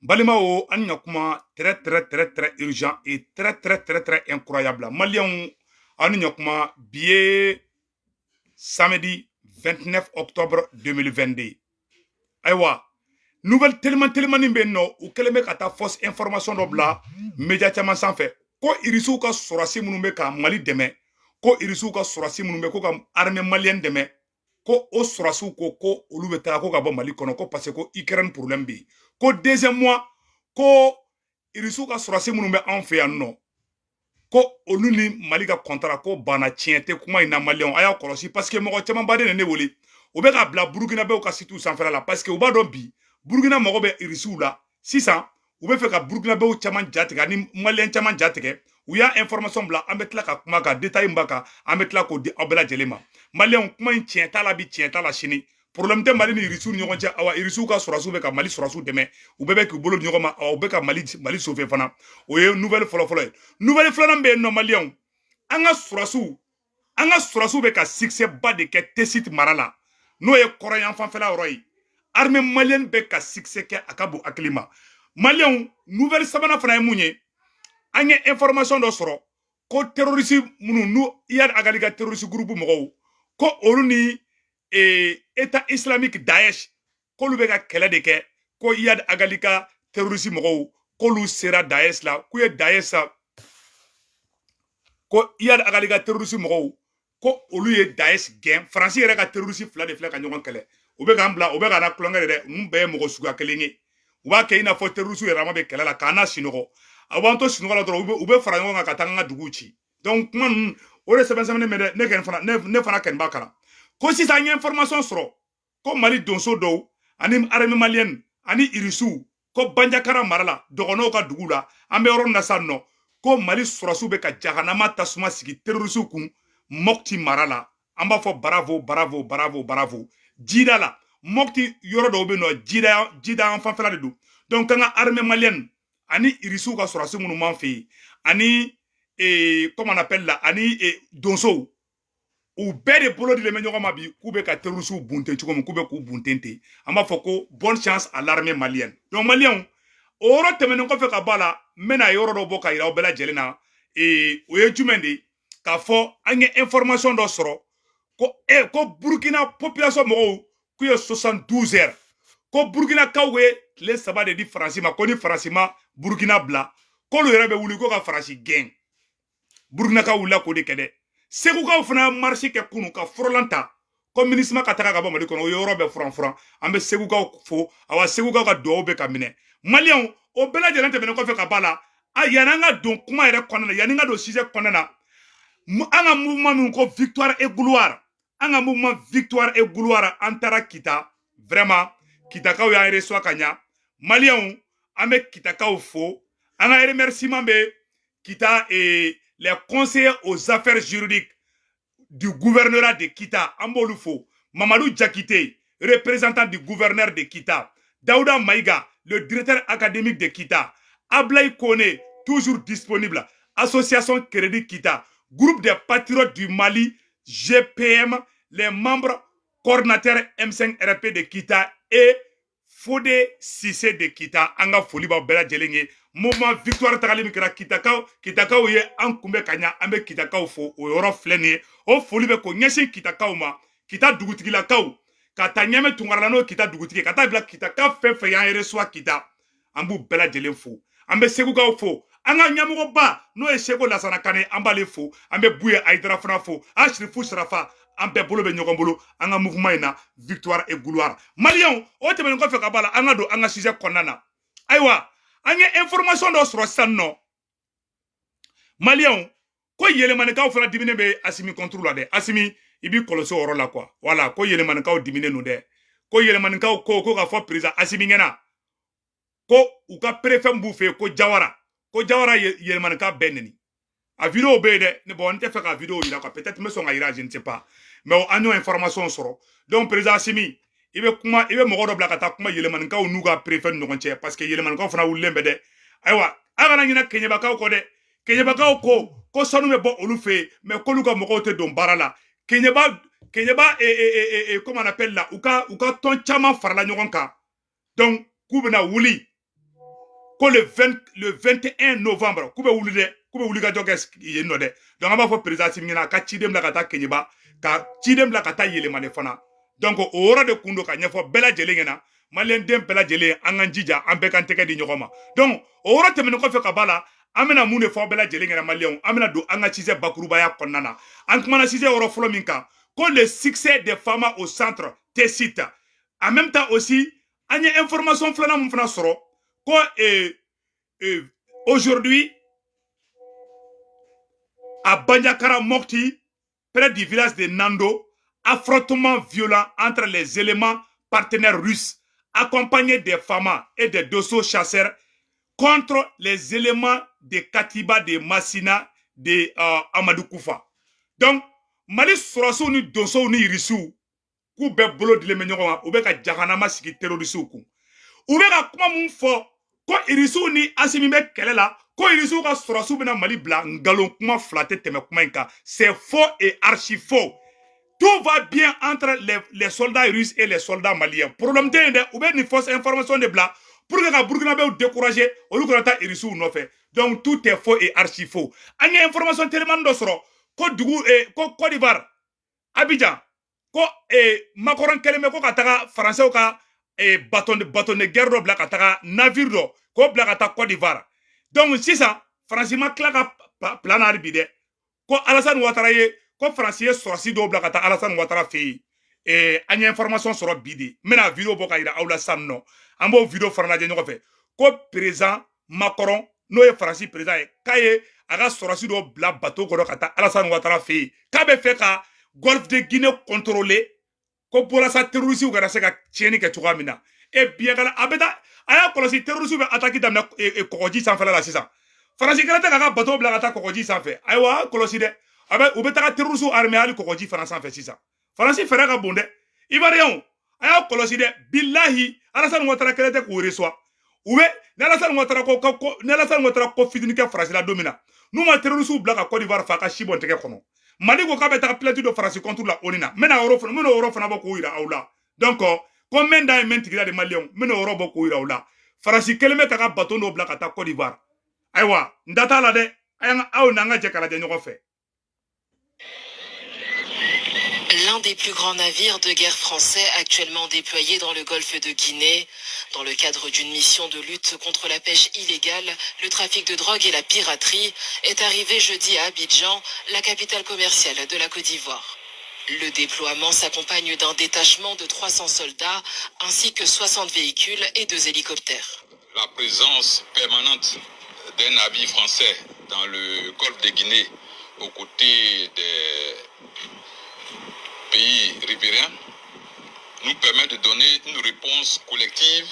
Balima o an ɲa kuma très urgent et très incroyable. Maliens an ɲa kuma bi ye samedi 29 octobre 2022. Ayiwa nouvelle telimani bɛ yen nɔ u kɛlen bɛ ka taa fausse information dɔ bila média caman sanfɛ ko irisiw ka sɔrɔdasi minnu bɛ ka Mali dɛmɛ ko irisiw ka sɔrɔdasi minnu bɛ ko ka armée malienne dɛmɛ ko o sɔrɔdasiw ko olu bɛ taa ko ka bɔ Mali kɔnɔ ko parce que ko Ukraine problème bɛ yen ko deuxième mois ko irisiw ka sɔrɔdasi minnu bɛ anw fɛ yan nɔ ko olu ni Mali ka contrat ko banna tiɲɛ tɛ kuma in na Maliens a y'a kɔlɔsi parce que mɔgɔ caman baden de ne wele u bɛ ka bila Burukinabew ka site sanfɛla la parce que u b'a dɔn bi Burukina mago bɛ irisiw la sisan u bɛ fɛ ka Burukinabew caman jatigɛ ani Maliens caman jatigɛ u y'a information bila an bɛ tila ka kuma ka détail min b'a kan an bɛ tila k'o di aw bɛɛ lajɛlen ma Maliens kuma in tiɲɛ t'a la bi tiɲɛ t'a la sini problème tɛ Mali ni irisiw ni ɲɔgɔn cɛ awa irisiw ka sɔrɔdasiw bɛ ka Mali sɔrɔdasiw dɛmɛ u bɛɛ bɛ k'u bolo di ɲɔgɔn ma u bɛ ka Mali sauver fana o ye nouvelle fɔlɔ ye nouvelle filanan bɛ yen nɔ Maliens an ka sɔrɔdasiw bɛ ka succès ba de kɛ Tesit mara la n'o ye kɔrɔyan fanfɛla yɔrɔ ye armée malienne bɛ ka succès kɛ a ka bon hakili ma Maliens nouvelle sabanan fana ye mun ye an ye information dɔ sɔrɔ ko terroriste minnu n'u Iyad Agali ka terroriste groupe mɔgɔw ko olu ni État islamique Daesh k'olu bɛ ka kɛlɛ de kɛ ko Iyad Agali ka terroriste mɔgɔw k'olu sera Daesh la k'u ye Daesh sa ko Iyad Agali ka terroriste mɔgɔw ko olu ye Daesh gɛn Faransi yɛrɛ ka terroriste fila de filɛ ka ɲɔgɔn kɛlɛ u bɛ k'an bila u bɛ k'an na kulonkɛ de dɛ ninnu bɛɛ ye mɔgɔ suguya kelen ye u b'a kɛ i n'a fɔ terroriste yɛrɛ ma bɛ kɛlɛ la k'an na sinɔgɔ a b'an to sinɔgɔ la dɔrɔn u bɛ fara ɲɔgɔn kan ka taa an ka duguw ci donc kuma ninnu o de sɛbɛn bɛ dɛ ne fana kɛni b'a kalan ko sisan an ye information sɔrɔ ko Mali donso dɔw ani armée malienne ani irisiw ko Bandiakara mara la dɔgɔnɔw ka dugu la an bɛ yɔrɔ min na sisan nɔ ko Mali sɔrɔdasiw bɛ ka jahanama tasuma sigi terroriste kun Mopti mara la an b'a fɔ bravo jida la Mopti yɔrɔ dɔw bɛ nɔ jida an fanfɛla de don donc an ka armée malienne ani irisiw ka sɔrɔdasi minnu m'an fɛ yen ani comme on appelle la ani donsow u bɛɛ de bolo dilen bɛ ɲɔgɔn ma bi k'u bɛ ka terroriste bunten cogo min k'u bɛ k'u bunten ten an b'a fɔ ko bonne chance à l'armée malienne donc Maliens o yɔrɔ tɛmɛnen kɔfɛ ka bɔ a la n bɛna yɔrɔ dɔ bɔ ka yira aw bɛɛ lajɛlen na o ye jumɛn de ye k'a fɔ an ye information dɔ sɔrɔ ko Burukina population mɔgɔw k'u ye 72 heures ko Burukinakaw ye tile 3 de di Faransi ma ko ni Faransi ma Burukina bila k'olu yɛrɛ bɛ wuli ko ka Faransi gɛn Burukinakaw wulila k'o de kɛ dɛ Segukaw fana marché kɛ kunu ka forolan ta ko MINUSMA ka taga ka bɔ Mali kɔnɔ o yɔrɔ bɛ furan an bɛ Segukaw fo awa Segukaw ka duwawu bɛ ka minɛ Maliens o bɛɛ lajɛlen tɛmɛnen kɔfɛ ka b'a la yanni an ka don kuma yɛrɛ kɔnɔna na yanni an ka don sujet kɔnɔna na an ka mouvement min ko victoire et gloire an ka mouvement victoire et gloire an taara Kita vraiment Kitakaw y'an reçoit ka ɲa Maliens an bɛ Kitakaw fo an ka remerciement bɛ Kita les conseillers aux affaires juridiques du gouvernorat de Kita an b'olu fo Mamadou Diakité représentant du gouverneur de Kita Daouda Maïga le directeur académique de Kita Ablaye Kone toujours disponible association Crédit Kita groupe des patriotes du Mali GPM les membres coordinateurs M5RP de Kita et Fodé Cissé de Kita an ka foli b'aw bɛɛ lajɛlen ye mouvement victoire tagali min kɛra Kitakaw ye an kunbɛ ka ɲa an bɛ Kitakaw fo o yɔrɔ filɛ nin ye o foli bɛ k'o ɲɛsin Kitakaw ma Kita dugutigilakaw ka taa Ɲame Tunkarala n'o Kita dugutigi ka taa bila Kitaka fɛn fɛn y'an reçoit Kita an b'u bɛɛ lajɛlen fo an bɛ Segukaw fo an ka ɲɛmɔgɔba n'o ye Seko Lasana Kane an b'ale fo an bɛ Buye Ayidara fana fo Ashrifu Sarafa an bɛɛ bolo bɛ ɲɔgɔn bolo an ka mouvement in na victoire et gloire Maliens o tɛmɛnen kɔfɛ ka b'a la an ka don an ka sujet kɔnɔna na ayiwa an ye information dɔ sɔrɔ sisan nɔ Maliens ko yɛlɛmanikaw fana diminen bɛ Asimi contre la dɛ Asimi i b'i kɔlɔsi o yɔrɔ la quoi voilà ko yɛlɛmanikaw diminen don dɛ ko yɛlɛmanikaw ko ka fɔ président Asimi ɲɛna ko u ka préfet b'u fɛ ko Jawara yɛlɛmanika bɛɛ neni a vidéo bɛ yen dɛ ne bon n tɛ fɛ ka vidéo yira quoi peut-être n bɛ sɔn ka yira je ne sais pas mais an y'o information sɔrɔ donc président Asimi i bɛ mɔgɔ dɔ bila ka taa kuma yɛlɛmanikaw n'u ka préfet ni ɲɔgɔn cɛ parce que yɛlɛmanikaw fana wulilen bɛ dɛ ayiwa a kana ɲinɛ Keɲebakaw kɔ dɛ Keɲebakaw ko sanu bɛ bɔ olu fɛ yen mais k'olu ka mɔgɔw tɛ don baara la Keɲeba comment on appelle la u ka tɔn caman farala ɲɔgɔn kan donc k'u bɛna wuli ko le 21 novembre kube wuli de kube wuli ka joge yeno de donc aba fo président simina ka cidem la kata kenyeba ka cidem la kata yelemane fana donc o wora de kundo ka nyefo bela jelengena malien dem bela jele anganjija ambe kan teke di nyogoma donc o wora temene ko fe ka bala amena mune fo bela jelengena malien amena do anga cize bakuruba ya konnana ankmana cize woro folo minka ko le succès des femmes au centre Tessit en même temps aussi anya information flana mun fana soro ko aujourd'hui à Banyakara Mokti, près du village de Nando, affrontement violent entre les éléments partenaires russes, accompagnés des FAMA et des Dosso chasseurs, contre les éléments des Katiba, de Massina, de Amadou Koufa. Donc, Mali Sorasso ni Dosso ni Rissou, kou be bolo de lemenyoga, ou be ka jahanama siki terroriste kou. Ou be ka kuma moun fo, ko Rissou ni Asimibe kelela, ko Rissou ka Sorasso bena Mali bla, ngalon kuma flatte teme kuma inka. C'est faux et archi faux. Tout va bien entre les soldats russes et les soldats maliens. Problème de ou be ni fausse information de bla, pour que la Burkinabé ou décourager, ou le Granata Rissou ou non fait. Donc tout est faux et archi faux. Anye information tellement d'osro, ko Dougou et Côte d'Ivoire, Abidjan, ko Macron keleme ko kataka français ka bâton de guerre do bla kataka navire do ko bla kataka Côte d'Ivoire. Donc si ça franchement claka plan arbide ko Alassane Ouattara ye ko français sorci do bla kataka Alassane Ouattara fi anya information soro bidi mena vidéo boka ira awla sanno ambo vidéo farana je ñoko fe ko président Macron no ye français président e kaye aga sorci do bla bateau ko do kataka Alassane Ouattara fi kabe fe ka Golfe de Guinée contrôlé, ko pour sa terroriste ou gara se ka tieni ke tuga mina. Et bien kala abeta aya kolosi terroriste be attaquer damna kokoji sans faire la sisa. Franci kala ta ka bateau bla attaque kokoji sans faire. Aywa kolosi de abe ubeta ka terroriste armée ali kokoji France sans faire sisa. Franci fera ka bonde. Ivoirien aya kolosi de billahi Alassane Ouattara kala te ko reçoit. Ube Alassane Ouattara ko fidini ke France la domina. Nous ma terroriste bla ka Côte d'Ivoire fa ka shibon teke kono. Mali ko kabe ta plainte de France contre la onina mena euro fana boko ira awla donc combien d'années mentigila de Maliens mena euro boko ira awla France keleme ka bateau no bla kata Côte d'Ivoire aywa ndata la de ayanga aw nanga je kala de ñoko fe. L'un des plus grands navires de guerre français actuellement déployés dans le golfe de Guinée. Dans le cadre d'une mission de lutte contre la pêche illégale, le trafic de drogue et la piraterie, est arrivé jeudi à Abidjan, la capitale commerciale de la Côte d'Ivoire. Le déploiement s'accompagne d'un détachement de 300 soldats, ainsi que 60 véhicules et 2 hélicoptères. La présence permanente d'un navire français dans le golfe de Guinée, aux côtés des pays riverains, nous permet de donner une réponse collective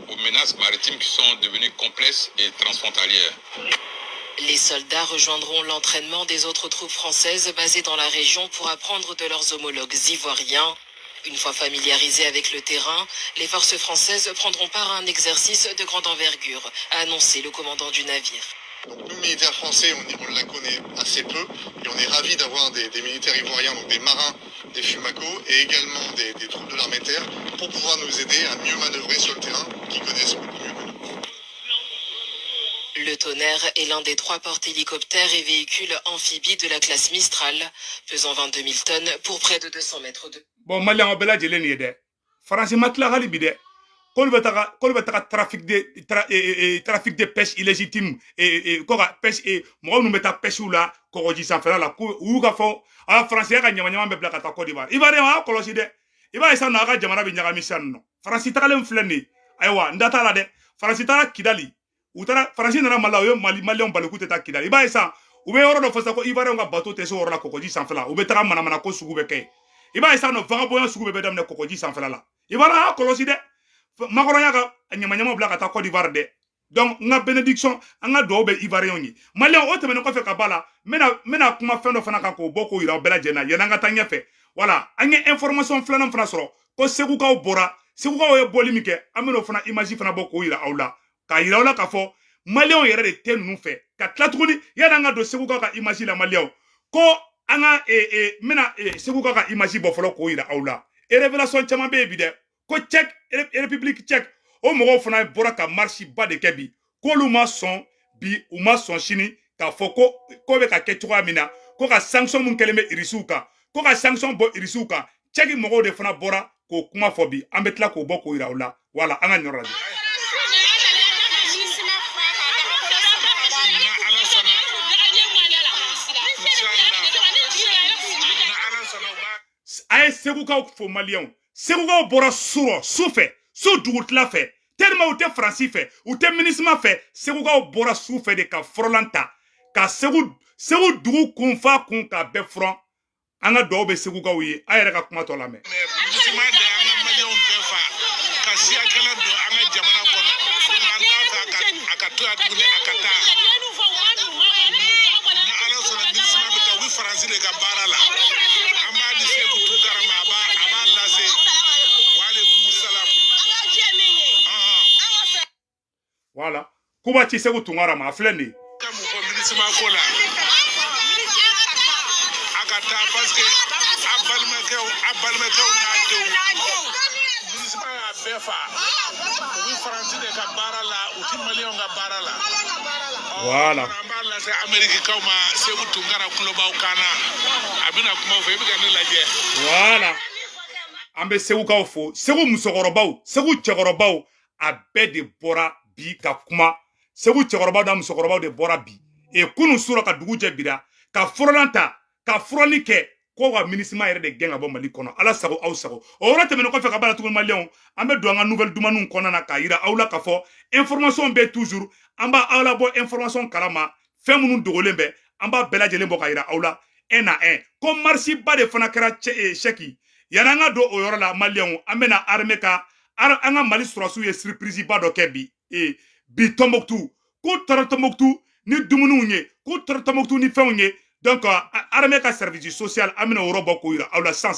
aux menaces maritimes qui sont devenues complexes et transfrontalières. Les soldats rejoindront l'entraînement des autres troupes françaises basées dans la région pour apprendre de leurs homologues ivoiriens. Une fois familiarisés avec le terrain, les forces françaises prendront part à un exercice de grande envergure, a annoncé le commandant du navire. Donc nous, militaires français, on la connaît assez peu et on est ravis d'avoir des militaires ivoiriens, donc des marins, des FUMACO et également des troupes de l'armée de terre pour pouvoir nous aider à mieux manœuvrer sur le terrain, qui connaissent beaucoup mieux que nous. Le Tonnerre est l'un des 3 porte-hélicoptères et véhicules amphibies de la classe Mistral, pesant 22 000 tonnes pour près de 200 mètres de... Bon, Malien Obela Djelen yede. France matla gali bide. Kol betaka trafic de pêche illégitime et koga pêche et mo nu meta pêche ou la kogoji sans faire la ku uga fo a France ya nyama nyama be blaka ta Côte d'Ivoire. Ivoire ma kolosi de. Iba isa na ga jamana bi nyaga mission no. France ta kalem fleni. Aywa ndata la de. France ta Kidali. Utara France na mala yo Malion balukute ta Kidali. Iba isa ube oro do fosa ko Ivoire nga bateau te so oro la kogoji sans faire la. Ube ta mana ko sugu be kay. Iba isa no vagabond sugu be dam ne kogoji sans faire la. Ivoire kolosi de. Macron yaga nyama bla kata Côte d'Ivoire de donc nga bénédiction nga do be ivoirien yi malien o temene ko fe ka bala mena kuma fendo fana ka ko boko ira bela jena yena nga tanya fe voilà anye information flana fana soro ko segu ka bora segu ka o boli mike ameno fana image fana boko ira awla ka ira awla ka fo malien yere de ten nu fe ka tlatuni yana nga do segu ka image la malien ko anga mena segu ka image bo folo ko ira awla e révélation chama be bi de ko République tchèque o mogo fana bora ka marche ba de kebi k'olu ma sɔn bi u ma sɔn sini k'a fɔ ko bɛ ka kɛ cogoya min na ko ka sanction mun kɛlen bɛ irisiw kan ko ka sanction bɔ irisiw kan cɛki mɔgɔw de fana bɔra k'o kuma fɔ bi an bɛ tila k'o bɔ k'o yira u la wala an ka ɲɔrɔ lajɛ. a ye segukaw fo maliyɛnw segukaw bɔra su fɛ su dugutila fɛ tellement u tɛ faransi fɛ u tɛ minisma fɛ segukaw bɔra su fɛ de ka fɔrɔlan ta ka segu dugu kun fa kun ka bɛɛ furan an ka dɔw bɛ segukaw ye a yɛrɛ ka kuma tɔ lamɛn. Voilà. Kuba ci segu tungara ma filɛ nin ye. Voilà. Voilà. An bɛ segukaw fo segu musokɔrɔbaw segu cɛkɔrɔbaw a bɛɛ de bɔra bi ka kuma segu cɛkɔrɔbaw da musokɔrɔbaw de bɔra bi kunun sura ka dugu jɛ bira ka fɔrɔlan ta ka fɔrɔli kɛ ko ka minisma yɛrɛ de gɛn ka bɔ Mali kɔnɔ ala sago aw sago o yɔrɔ tɛmɛnen kɔfɛ ka baara tuguni maliyɛnw an bɛ don an ka nouvelle dumaniw kɔnɔna na k'a yira aw la k'a fɔ information bɛ toujours an b'a aw labɔ information kalama fɛn minnu dogolen bɛ an b'a bɛɛ lajɛlen bɔ k'a yira aw la un à un ko marche ba de fana kɛra chèque yanni an ka don o yɔrɔ la maliyɛnw an bɛna armée ka an ka Mali sɔrɔsiw ye surprise ba dɔ kɛ bi Tombouctou k'u taara Tombouctou ni dumuniw ye k'u taara Tombouctou ni fɛnw ye donc armée ka service social an bɛna o yɔrɔ bɔ k'o yira aw la san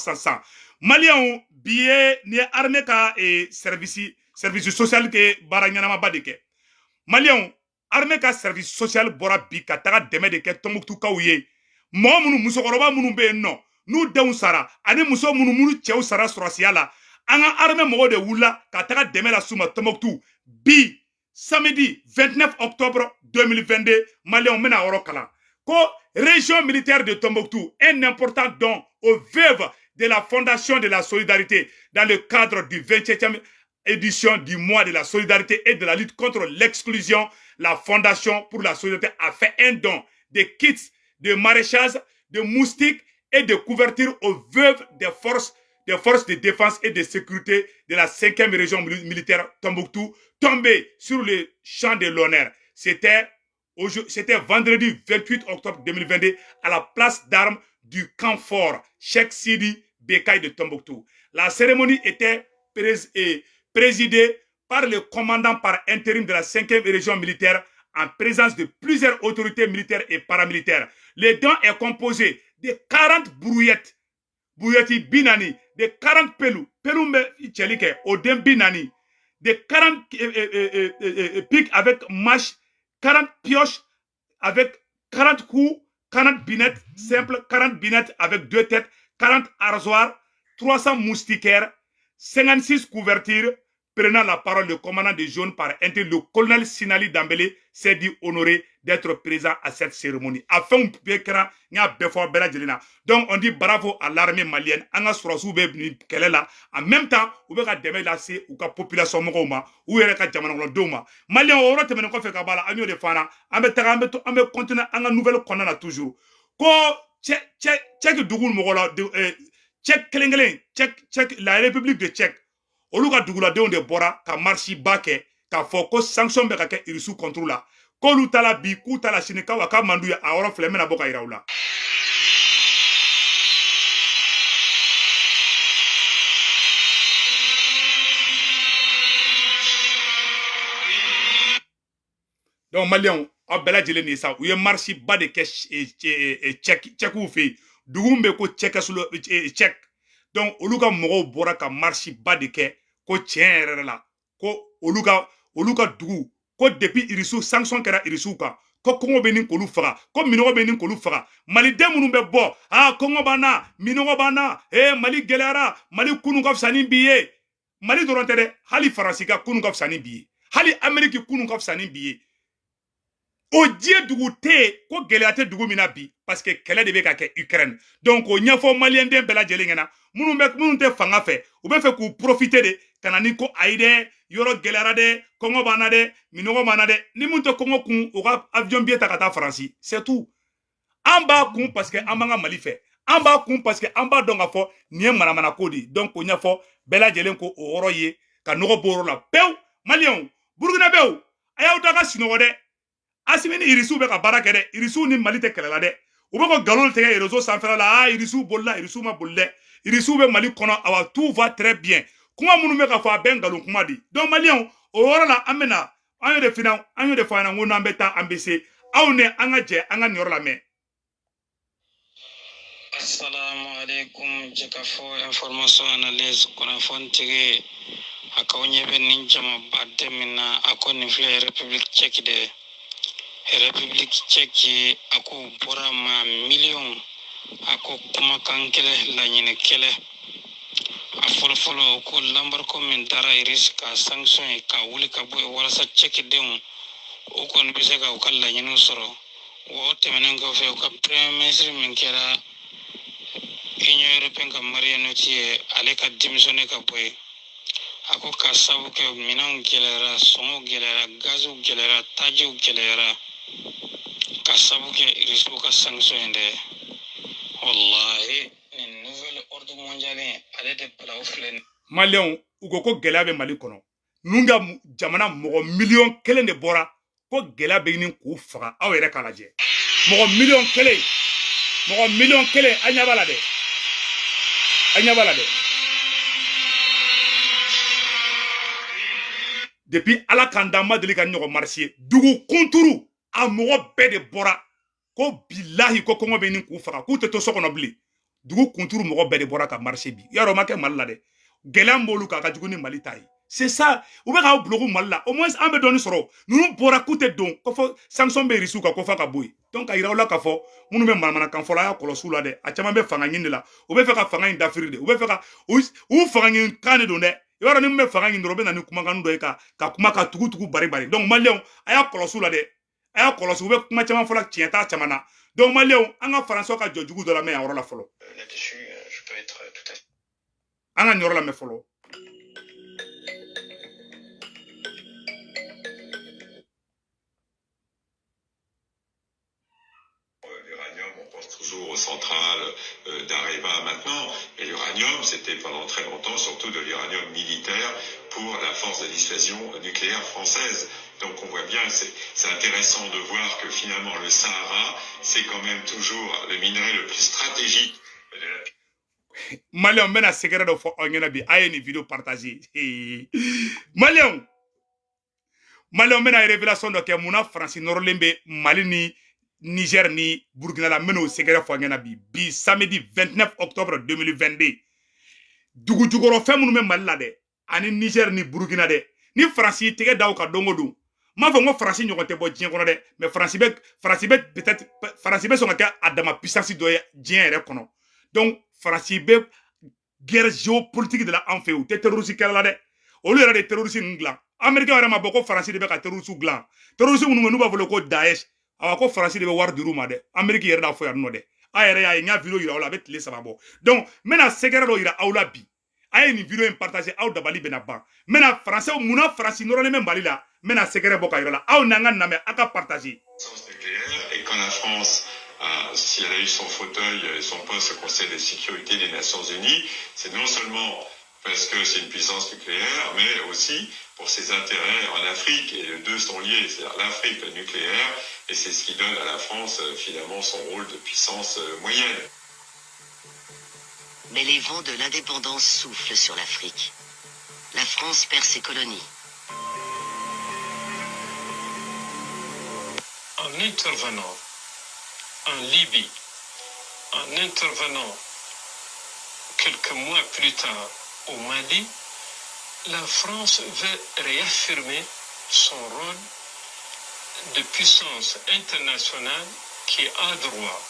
maliyɛnw bi ye ni ye armée ka service social kɛ baara ɲɛnamaba de kɛ maliyɛnw armée ka service social bɔra bi ka taga dɛmɛ de kɛ Tombouctoukaw ye mɔgɔ minnu musokɔrɔba minnu bɛ yen nɔ n'u denw sara ani muso minnu cɛw sara sɔrɔsiya la an ka armée mɔgɔw de wulila ka taga dɛmɛ la s'u ma Tombouctou bi samedi 29 octobre 2022 maliyɛnw bɛna yɔrɔ kalan ko région militaire de Tombouctou un important don aux veuves de la fondation de la solidarité dans le cadre du 27e édition du mois de la solidarité et de la lutte contre l'exclusion. La fondation pour la solidarité a fait un don de kits de maraîchage, de moustiques et de couverture aux veuves des forces de défense et de sécurité de la 5e région militaire Tombouctou, tombées sur le champ de l'honneur. C'était vendredi 28 octobre 2022 à la place d'armes du camp fort Cheikh Sidi Bekay de Tombouctou. La cérémonie était présidée par le commandant par intérim de la 5e région militaire en présence de plusieurs autorités militaires et paramilitaires. Le don est composé de 40 brouillettes binani, de 40 peloumbe tchelike, odem binani, de 40 pics avec mâche, 40 pioches avec 40 coups, 40 binettes simples, 40 binettes avec 2 têtes, 40 arrosoirs, 300 moustiquaires, 56 couvertures. Prenant la parole, le commandant des jaunes par intérim, le colonel Sinali Dambélé s'est dit honoré d'être présent à cette cérémonie. Donc on dit bravo à l'armée malienne. En même temps, on va demander la population Malien on continuer à nouvelle toujours. La République de Tchèque. Oluka duguladenw de bɔra ka marche ba kɛ k'a fɔ ko sanction bɛ ka kɛ irisu contre la k'olu ta la bi k'u ta la sini k'aw ka mandu ye a yɔrɔ filɛ n bɛna bɔ ka yira u la. Donc maliyɛnw aw bɛɛ lajɛlen de ye sa u ye marche ba de kɛ Tchèquew fɛ yen dugu min bɛ ko Tchèque. Donc olu ka mɔgɔw bɔra ka marche ba de kɛ ko tiɲɛ yɛrɛ la ko olu ka dugu ko depuis irisu sanction kɛra irisuw kan ko kɔngɔ bɛ nin k'olu faga ko minɔgɔ bɛ nin k'olu faga maliden minnu bɛ bɔ kɔngɔ b'an na minɔgɔ b'an na Mali gɛlɛyara Mali kunu ka fisa ni bi ye Mali dɔrɔn tɛ dɛ hali Faransi ka kunu ka fisa ni bi ye hali Amérique kunu ka fisa ni bi ye o diɲɛ dugu tɛ yen ko gɛlɛya tɛ dugu min na bi parce que kɛlɛ de bɛ ka kɛ Ukraine donc o ɲɛfɔ maliyɛn den bɛɛ lajɛlen ɲɛna minnu tɛ fanga fɛ u bɛ fɛ k'u profiter de ka na ni ko ayi dɛ yɔrɔ gɛlɛyara dɛ kɔngɔ b'an na dɛ minɔgɔ b'an na dɛ ni mun tɛ kɔngɔ kun u ka avion billet ta ka taa Faransi c'est tout an b'a kun parce que an b'an ka Mali fɛ an b'a kun parce que an b'a dɔn k'a fɔ nin ye manamana ko de donc o ɲɛfɔ bɛɛ lajɛlen ko o yɔrɔ ye ka nɔgɔ bɔ o yɔrɔ la pewu maliyɛnw burukinabew a y'aw da ka sunɔgɔ dɛ Assimi ni Irisiw bɛ ka baara kɛ dɛ Irisiw ni Mali tɛ kɛlɛ la dɛ u bɛ ka nkalon tigɛ réseau sanfɛla la Irisiw bolila Irisiw ma boli dɛ Irisiw bɛ Mali kɔnɔ awa tout va très bien kuma minnu bɛ ka fɔ a bɛɛ nkalon kuma de donc maliyɛnw o yɔrɔ la an bɛna an y'o de fɔ an ɲɛna ko n'an bɛ taa an bɛ se aw ni an ka jɛ an ka nin yɔrɔ lamɛn. Assalamu alaikum jikafo information analyse kunnafoni tigi a kaw ɲɛ bɛ nin jamaba dɛmɛna a ko nin filɛ République tchèque de République tchèque a ko bɔra ma miliyɔn a ko kumakan kɛlɛ laɲini kɛlɛ a fɔlɔfɔlɔ ko lambariko min taara Iris ka sanction ye ka wuli ka bɔ yen walasa tchèque denw o kɔni bɛ se ka u ka laɲiniw sɔrɔ wa o tɛmɛnen kɔfɛ u ka premier ministre min kɛra Union européenne ka Mario Monti ye ale ka démissionner ka bɔ yen a ko ka sabu kɛ minɛnw gɛlɛyara sɔngɔw gɛlɛyara gaziw gɛlɛyara tajiw gɛlɛyara ka sabu kɛ Irisiw ka sanction ye dɛ wallahi nin nouvelle ordre mondial ale de bila o filɛ maliyɛnw u ko gɛlɛya bɛ Mali kɔnɔ ninnu ka jamana mɔgɔ miliyɔn 1 de bɔra ko gɛlɛya bɛ ɲini k'u faga aw yɛrɛ k'a lajɛ mɔgɔ miliyɔn 1 a ɲɛ b'a la dɛ a ɲɛ b'a la dɛ depuis ala k'an da ma deli ka ɲɔgɔn marché ye dugu kunturu a mɔgɔ bɛɛ de bɔra ko bilahi ko kɔngɔ bɛ ɲini k'u faga k'u tɛ to so kɔnɔ bilen dugu kunturu mɔgɔ bɛɛ de bɔra ka marché bi yarɔ o ma kɛ Mali la dɛ gɛlɛya b'olu kan ka jugu ni Mali ta ye c'est ça u bɛ k'aw bloquer Mali la au moins an bɛ dɔɔni sɔrɔ ninnu bɔra k'u tɛ don ko fɔ sanction bɛ Irisiw kan ko f'a ka bɔ yen donc a yira aw la k'a fɔ minnu bɛ manamanakan fɔ la a y'a kɔlɔsi u la dɛ a caman bɛ fanga ɲini de la u bɛ fɛ ka fanga in dafiri de u bɛ fɛ ka u fanga ɲini kan de don dɛ i b'a dɔn ni min bɛ fanga ɲini dɔrɔn u bɛ na ni kumakan dɔ ye ka kuma ka tugu bari donc maliyɛnw a y'a kɔlɔsi u la dɛ a y'a kɔlɔsi u bɛ kuma caman fɔ la tiɲɛ t'a caman na donc maliyɛnw an ka Faransɛw ka jɔ jugu dɔ lamɛn yan yɔrɔ la fɔlɔ an ka nin yɔrɔ lamɛn fɔlɔ. Toujours aux centrales d'Areva maintenant. Et l'uranium, c'était pendant très longtemps surtout de l'uranium militaire pour la force de dissuasion nucléaire française. Donc on voit bien, c'est intéressant de voir que finalement le Sahara, c'est quand même toujours le minerai le plus stratégique de la... Malien, on a secret de fo ongena bi aye ni vidéo partagée. Malien, on a révélation de que mona France Norlembe Mali ni Niger ni Burkina la meno secret fo ongena bi samedi 29 octobre 2022. Dugu jugoro fe munu me Mali la de ani Niger ni Burkina de ni France tege daw ka dongo do ma fo ngo France ñoko te bo jien kono de mais France be peut-être France be so ngaka adama puissance do jien re kono donc France be guerre géopolitique de la en fait ou terroriste kala de au lieu de terroriste ngla américain wara ma boko France de be ka terroriste glan terroriste munu nu ba volo ko Daesh awa ko France de be war diruma de Amérique yere da fo ya no de ayere ya nya video yira wala be tele sababo donc mena secret do yira awla bi aye ni vidéo en partager aw dabali bena ban mena français ou muna France norone men bali la mena secret boka yira la aw nanga name aka partager. Et quand la France si elle a eu son fauteuil et son poste au Conseil de sécurité des Nations Unies, c'est non seulement parce que c'est une puissance nucléaire, mais aussi pour ses intérêts en Afrique. Et les deux sont liés, c'est-à-dire l'Afrique, le nucléaire, et c'est ce qui donne à la France finalement son rôle de puissance moyenne. Mais les vents de l'indépendance soufflent sur l'Afrique. La France perd ses colonies. En intervenant en Libye, en intervenant quelques mois plus tard au Mali, la France veut réaffirmer son rôle de puissance internationale qui a droit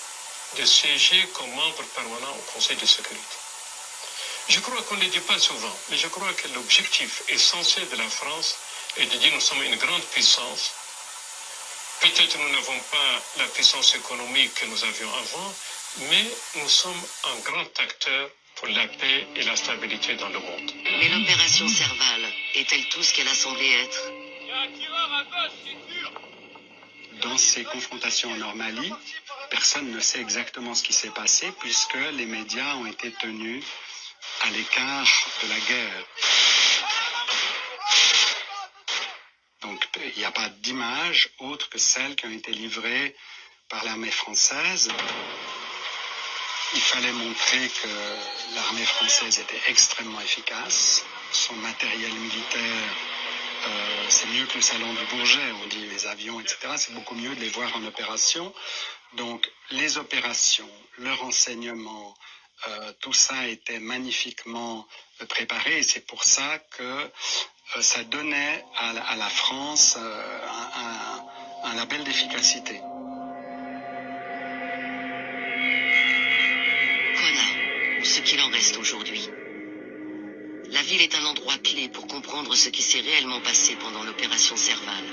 de siéger comme membre permanent au Conseil de sécurité. Je crois qu'on ne le dit pas souvent, mais je crois que l'objectif essentiel de la France est de dire nous sommes une grande puissance Peut-être nous n'avons pas la puissance économique que nous avions avant, mais nous sommes un grand acteur pour la paix et la stabilité dans le monde. Mais l'opération Serval est-elle tout ce qu'elle a semblé être? Dans ces confrontations en Mali, personne ne sait exactement ce qui s'est passé puisque les médias ont été tenus à l'écart de la guerre. Donc il n'y a pas d'images autres que celles qui ont été livrées par l'armée française. Il fallait montrer que l'armée française était extrêmement efficace. Son matériel militaire, c'est mieux que le salon du Bourget, on dit les avions, etc. C'est beaucoup mieux de les voir en opération. Donc les opérations, le renseignement, tout ça était magnifiquement préparé et c'est pour ça que ça donnait à la France un label d'efficacité. Voilà ce qu'il en reste aujourd'hui. La ville est un endroit clé pour comprendre ce qui s'est réellement passé pendant l'opération Serval.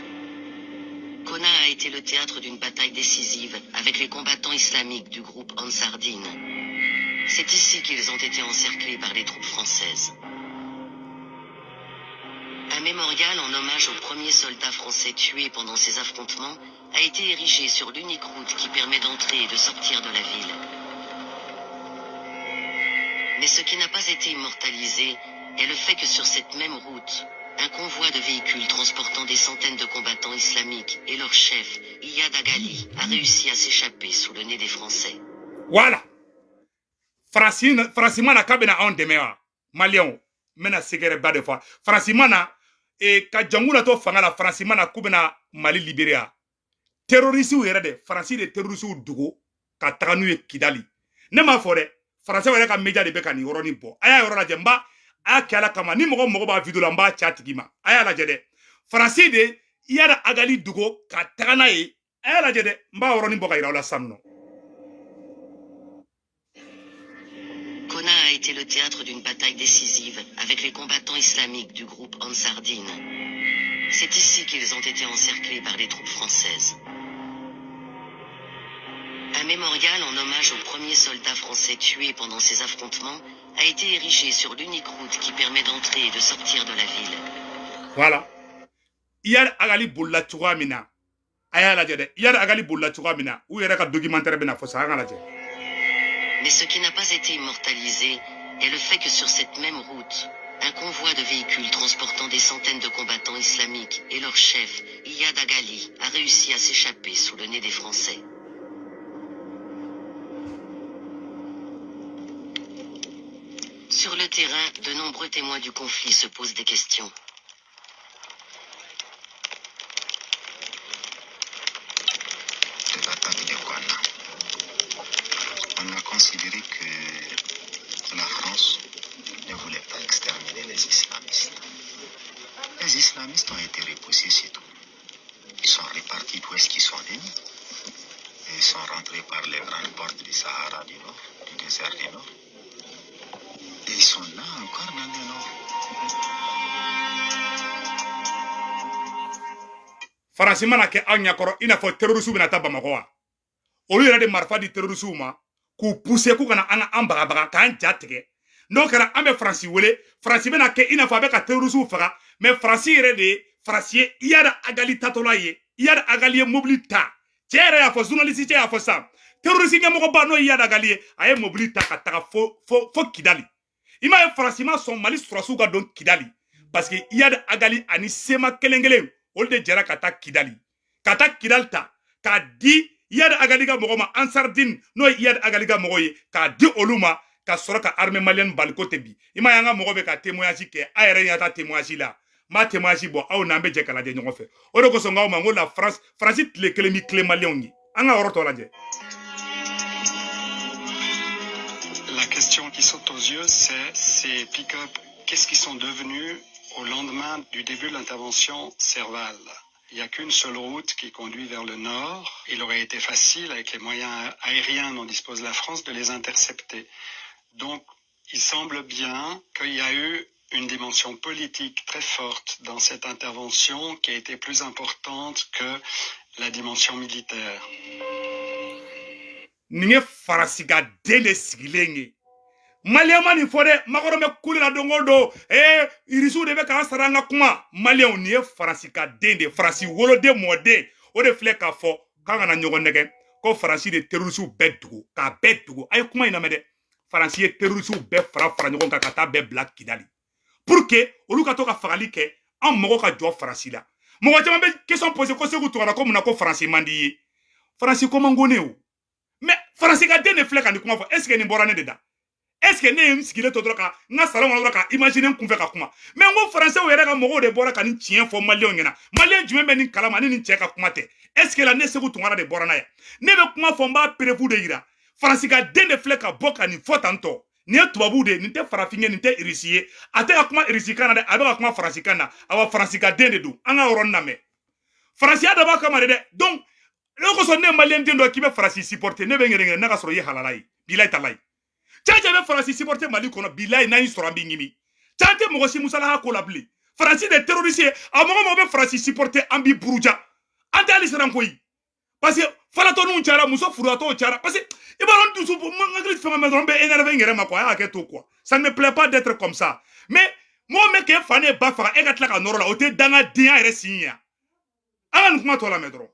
Konna a été le théâtre d'une bataille décisive avec les combattants islamiques du groupe Ansar Dine. C'est ici qu'ils ont été encerclés par les troupes françaises. Un mémorial en hommage aux premiers soldats français tués pendant ces affrontements a été érigé sur l'unique route qui permet d'entrer et de sortir de la ville. Mais ce qui n'a pas été immortalisé est le fait que sur cette même route, un convoi de véhicules transportant des centaines de combattants islamiques et leur chef, Iyad Agali, a réussi à s'échapper sous le nez des Français. Voilà. Francimana kabena on demewa. Malion. Mena segere ba de fois. Francimana e ka jangula to fangala Francimana kubena Mali Liberia. Terroriste ou yere de Franci de terroriste ou dugo ka taganu ye Kidali. Ne ma fore Français wele ka media de be kan yoro ni bo. Aya yoro la jemba aya kala kama ni mogo ba video lamba chatigima. Aya la jede. Franci de Iyad Agali dugo ka tagana ye. Aya la jede mba yoro ni bo ka ira la samno. Konna a été le théâtre d'une bataille décisive avec les combattants islamiques du groupe Ansar Dine. C'est ici qu'ils ont été encerclés par les troupes françaises. Un mémorial en hommage aux premiers soldats français tués pendant ces affrontements a été érigé sur l'unique route qui permet d'entrer et de sortir de la ville. Voilà. Iyad Agali bulla tuamina. Aya la jede. Iyad Agali bulla tuamina. Ou yere ka documentaire bena fo sa la jede. Mais ce qui n'a pas été immortalisé est le fait que sur cette même route, un convoi de véhicules transportant des centaines de combattants islamiques et leur chef, Iyad Agali, a réussi à s'échapper sous le nez des Français. Sur le terrain, de nombreux témoins du conflit se posent des questions. De l'attaque de Konna, on a considéré que la France ne voulait pas exterminer les islamistes. Les islamistes ont été repoussés, c'est tout. Ils sont repartis d'où est-ce qu'ils sont venus. Et ils sont rentrés par les grandes portes du Sahara du Nord, du désert du Nord. Et ils sont là encore dans le Nord. Francimana ke anya koro ina fo terroriste bena ta Bamako wa. Olu yere de marfa di terroriste ma ku pousser ku kana anga ambaga kan jatege. No kara ambe Franci wele, Franci bena ke ina fo abeka terroriste faga, mais Franci yere de Franci Iyad Agali tatola ye, Iyad Agali mobilita. Tiere ya fo journaliste ya fo sam. Terroriste ke moko ba no Iyad Agali aye mobilita ka taga fo Kidali. Ima ye Francima son Mali surasu ga don Kidali parce que Iyad Agali ani sema kelengele ol de jara kata Kidali. Kata Kidal ta ka di Iyad Agali ga mogo ma Ansar Dine no Iyad Agali ga mogo ye ka di oluma ka soro ka armée malienne baliko tebi. Ima yanga mogo be ka témoignage ke ayere yata témoignage la. Ma témoignage bo aw nambe je kala de nyongo fe. Oro ko songa ma ngo la France le kelemi clé malien ngi. Anga oro to la je. La question qui saute aux yeux, c'est ces pick-up, qu'est-ce qu'ils sont devenus au lendemain du début de l'intervention Serval? Il n'y a qu'une seule route qui conduit vers le nord. Il aurait été facile, avec les moyens aériens dont dispose la France, de les intercepter. Donc, il semble bien qu'il y a eu une dimension politique très forte dans cette intervention qui a été plus importante que la dimension militaire. Ninge farasi ka den de sigilen ye maliyɛn nin fɔ dɛ makɔrɔ bɛ kuli la don o don irisiw de bɛ k'an sara an ka kuma maliyɛnw nin ye farasi ka den de farasi woloden mɔden o de filɛ k'a fɔ k'an kana ɲɔgɔn nɛgɛ ko faransi de terrorisiw bɛɛ dogo k'a bɛɛ dogo a ye kuma in lamɛn dɛ faransi ye terrorisiw bɛɛ fara ɲɔgɔn kan ka taa bɛɛ bila Kidali pour que olu ka to ka fagali kɛ an mɔgɔ ka jɔ faransi la mɔgɔ caman bɛ question poser ko Segu Tunkara ko mun na ko faransi man di ye faransi ko man go ne o mais faransi ka den de filɛ ka nin kuma fɔ est ce que nin bɔra ne de da est ce que ne ye n sigilen to dɔrɔn ka n ka salon kɔnɔ dɔrɔn ka imaginer n kun fɛ ka kuma mais n ko faransɛw yɛrɛ ka mɔgɔw de bɔra ka nin tiɲɛ fɔ maliyɛnw ɲɛna maliyɛn jumɛn bɛ nin kalama ni nin cɛ ka kuma tɛ est ce que la ne Segu Tunkara de bɔra n'a ye ne bɛ kuma fɔ n b'a perefu de yira faransi ka den de filɛ ka bɔ ka nin fɔ tantɔ nin ye tubabu de nin tɛ farafin ye nin tɛ irisi ye a tɛ ka kuma irisi kan na dɛ a bɛ ka kuma faransi kan na awa faransi ka den de don an ka yɔrɔ lamɛn faransiya dabɔ a kama de dɛ donc ne kosɔn ne maliyɛn den dɔ k'i bɛ faransi supporter ne bɛ ŋɛrɛŋɛrɛ n'a ka sɔrɔ i ye halala ye bilayi talayi cɛcɛ bɛ faransi supporter Mali kɔnɔ bilayi n'a y'i sɔrɔ an b'i ɲimi cɛ tɛ mɔgɔ si musalaha ko la bilen faransi de terroriste ye a mɔgɔ bɛ faransi supporter an b'i buruja an tɛ hali siran koyi parce que falatɔninw cayara muso furubatɔw cayara parce que i b'a dɔn dusu hakili fɛn mɛ dɔrɔn n bɛ énervé n yɛrɛ ma quoi a y'a kɛ to quoi ça ne me plaît pas d'être comme ça mais mɔgɔ min k'e fa ne ba faga e ka tila ka nɔrɔ la o tɛ dangadenya yɛrɛ sin ye an ka nin kuma tɔ lamɛn dɔrɔn.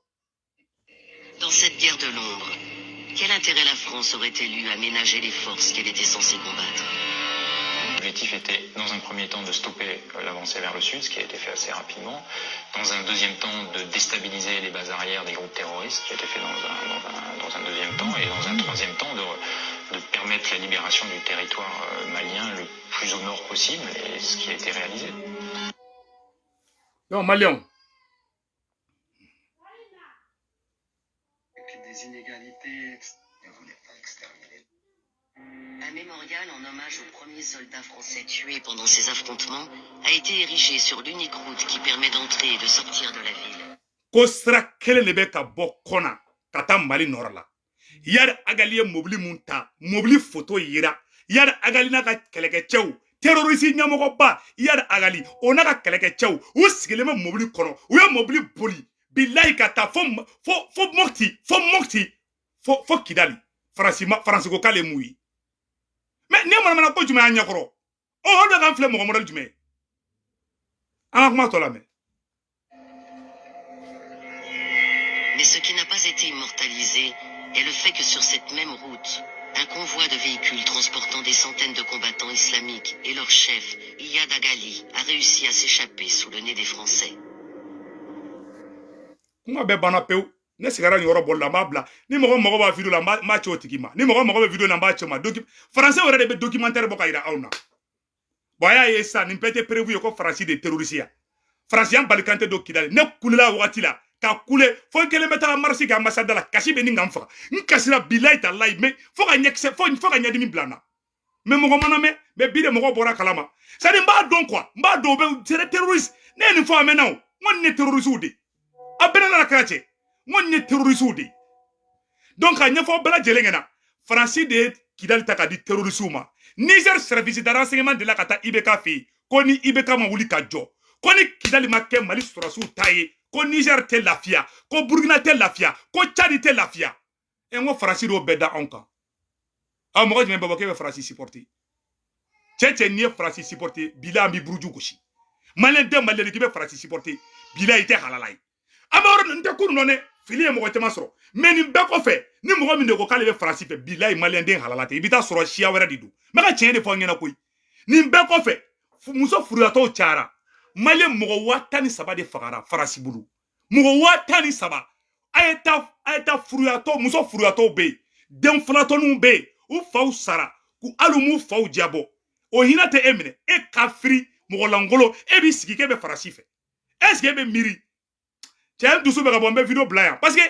Dans cette guerre de l'ombre, quel intérêt la France aurait-elle eu à ménager les forces qu'elle était censée combattre? L'objectif était, dans un premier temps, de stopper l'avancée vers le sud, ce qui a été fait assez rapidement. Dans un deuxième temps, de déstabiliser les bases arrières des groupes terroristes, ce qui a été fait dans un deuxième temps. Et dans un troisième temps, de permettre la libération du territoire malien le plus au nord possible, et ce qui a été réalisé. Non, Malien. Des inégalités. Ne voulait pas exterminer. Un mémorial en hommage aux premiers soldats français tués pendant ces affrontements a été érigé sur l'unique route qui permet d'entrer et de sortir de la ville. Kosra kele ne be ka bɔ kɔna ka taa Mali nɔrɔ la yari agali ye mobili mun ta mobili photo yira yari agali n'a ka kɛlɛkɛcɛw terroriste ɲɛmɔgɔba yari agali o n'a ka kɛlɛkɛcɛw u sigilen bɛ mobili kɔnɔ u ye mobili boli bilayi ka taa fo Mopti fo Kidali faransi ko k'ale m'u ye mais ne manamana ko jumɛn y'an ɲɛkɔrɔ olu de k'an filɛ mɔgɔ modèle jumɛn ye an ka kuma tɔ lamɛn. Mais ce qui n'a pas été immortalisé est le fait que sur cette même route, un convoi de véhicules transportant des centaines de combattants islamiques et leur chef, Iyad Agali, a réussi à s'échapper sous le nez des Français. Kuma bɛ banna pewu ne sigara nin yɔrɔ bɔli la n b'a bila ni mɔgɔ b'a video la n b'a ci o tigi ma ni mɔgɔ bɛ video la n b'a ci o ma faransɛ yɛrɛ de bɛ documentaire bɔ ka yira anw na bon a y'a ye sisan nin bɛɛ tɛ prévu ye ko faransi de terroriste ya faransi y'an bali kan tɛ don Kidali ne kulela wagati la ka kule fo n kelen bɛ taga marché kɛ ambassade la kasi bɛ nin kan faga n kasira bilayi talayi mais fo ka ɲɛdimi bila n na mais mɔgɔ mana mɛn mais bi de mɔgɔ bɔra kalama c'est à dire n b'a dɔn quoi n b'a dɔn o bɛ c'est des terroristes ne ye nin fɔ a mɛnna o n ko nin ye terroriste de a bɛɛ nana kɛra cɛ n ko nin ye terroriste de donc a ɲɛfɔ bɛɛ lajɛlen ɲɛna faransi de ye Kidali ta ka di terroriste ma Niger service de renseignement de la ka taa IBK fɛ yen ko ni IBK ma wuli ka jɔ ko ni Kidali ma kɛ Mali sɔrɔsiw ta ye ko Niger tɛ lafiya ko Burkina tɛ lafiya ko Tchad tɛ lafiya n ko faransi de y'o bɛɛ da anw kan a mɔgɔ jumɛn bɛ bɔ k'e bɛ faransi supporter cɛ n'i ye faransi supporter bilayi an b'i buruju gosi maliyɛn tɛ maliyɛn k'i bɛ faransi supporter bilayi i tɛ halala ye an bɛ yɔrɔ nin tɛ kurun dɔn dɛ fili ye mɔgɔ caman sɔrɔ mais nin bɛɛ kɔfɛ ni mɔgɔ min de ko k'ale bɛ faransi fɛ bilayi maliyɛn den halala tɛ i bɛ taa sɔrɔ siya wɛrɛ de don n bɛ ka tiɲɛ de fɔ aw ɲɛna koyi nin bɛɛ kɔfɛ muso furuyatɔw cayara maliyɛn mɔgɔ 13 de fagara faransi bolo mɔgɔ 13 a ye taa furuyatɔ muso furuyatɔw bɛ yen den filatɔninw bɛ yen u faw sara k'u hali m'u faw jabɔ o hinɛ tɛ e minɛ e kafiri mɔgɔ langolo e b'i sigi k'e bɛ faransi fɛ est ce que e bɛ miiri cɛ dusu bɛ ka bɔ n bɛ video bila yan parce que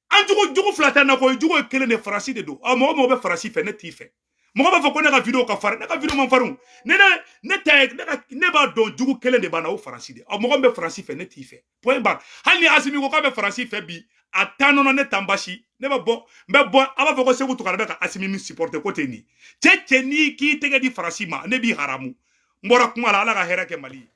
an jugu fila tɛ na ko jugu ye kelen de faransi de don mɔgɔ bɛ faransi fɛ ne t'i fɛ mɔgɔ b'a fɔ ko ne ka video ka farin ne ka video man farin ne b'a dɔn jugu kelen de b'a na o faransi de mɔgɔ bɛ faransi fɛ ne t'i fɛ point barre hali ni Asimi ko k'a bɛ faransi fɛ bi a taa nɔnɔ ne t'an basi ne bɛ bɔ n bɛ bɔ a b'a fɔ ko Segu Tunkara bɛ ka Asimi min supporter ko tɛ nin cɛ n'i k'i tɛgɛ di faransi ma ne b'i haramu n bɔra kuma la Ala ka hɛrɛ kɛ Mali ye